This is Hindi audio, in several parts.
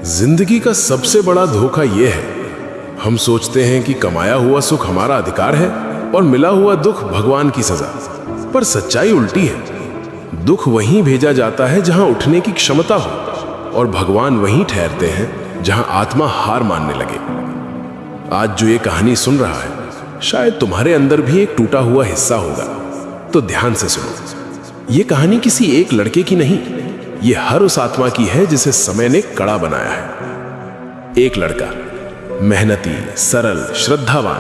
जिंदगी का सबसे बड़ा धोखा यह है, हम सोचते हैं कि कमाया हुआ सुख हमारा अधिकार है और मिला हुआ दुख भगवान की सजा। पर सच्चाई उल्टी है। दुख वहीं भेजा जाता है जहां उठने की क्षमता हो, और भगवान वहीं ठहरते हैं जहां आत्मा हार मानने लगे। आज जो ये कहानी सुन रहा है, शायद तुम्हारे अंदर भी एक टूटा हुआ हिस्सा होगा। तो ध्यान से सुनो। ये कहानी किसी एक लड़के की नहीं, ये हर उस आत्मा की है जिसे समय ने कड़ा बनाया है। एक लड़का, मेहनती, सरल, श्रद्धावान,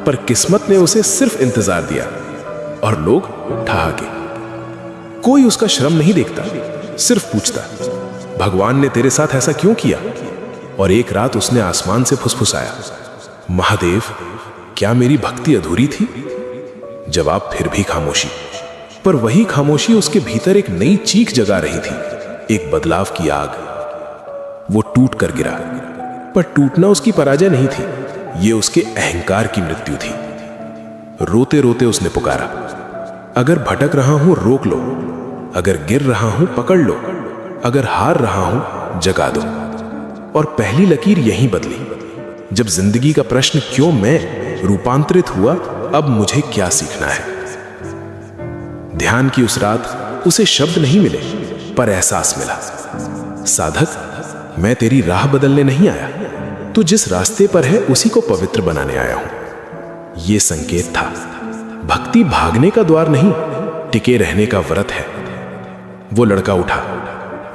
पर किस्मत ने उसे सिर्फ इंतजार दिया और लोग ठहाके। कोई उसका श्रम नहीं देखता, सिर्फ पूछता, भगवान ने तेरे साथ ऐसा क्यों किया? और एक रात उसने आसमान से फुसफुसाया, महादेव, क्या मेरी भक्ति अधूरी थी? जवाब फिर भी खामोशी। पर वही खामोशी उसके भीतर एक नई चीख जगा रही थी, एक बदलाव की आग। वो टूट कर गिरा, पर टूटना उसकी पराजय नहीं थी, ये उसके अहंकार की मृत्यु थी। रोते रोते उसने पुकारा, अगर भटक रहा हूं रोक लो, अगर गिर रहा हूं पकड़ लो, अगर हार रहा हूं जगा दो। और पहली लकीर यहीं बदली। जब जिंदगी का प्रश्न क्यों मैं रूपांतरित हुआ, अब मुझे क्या सीखना है। ध्यान की उस रात उसे शब्द नहीं मिले, पर एहसास मिला, साधक, मैं तेरी राह बदलने नहीं आया, तू जिस रास्ते पर है उसी को पवित्र बनाने आया हूं। यह संकेत था, भक्ति भागने का द्वार नहीं, टिके रहने का व्रत है। वो लड़का उठा,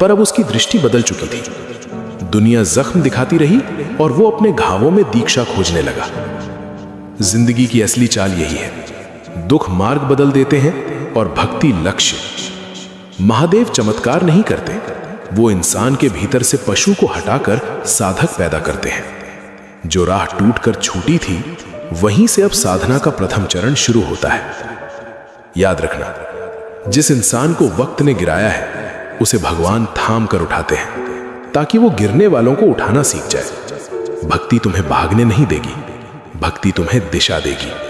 पर अब उसकी दृष्टि बदल चुकी थी। दुनिया जख्म दिखाती रही और वो अपने घावों में दीक्षा खोजने लगा। जिंदगी की असली चाल यही है, दुख मार्ग बदल देते हैं और भक्ति लक्ष्य। महादेव चमत्कार नहीं करते, वो इंसान के भीतर से पशु को हटाकर साधक पैदा करते हैं। जो राह टूटकर छूटी थी, वहीं से अब साधना का प्रथम चरण शुरू होता है। याद रखना, जिस इंसान को वक्त ने गिराया है, उसे भगवान थाम कर उठाते हैं, ताकि वो गिरने वालों को उठाना सीख जाए। भक्ति तुम्हें भागने नहीं देगी, भक्ति तुम्हें दिशा देगी।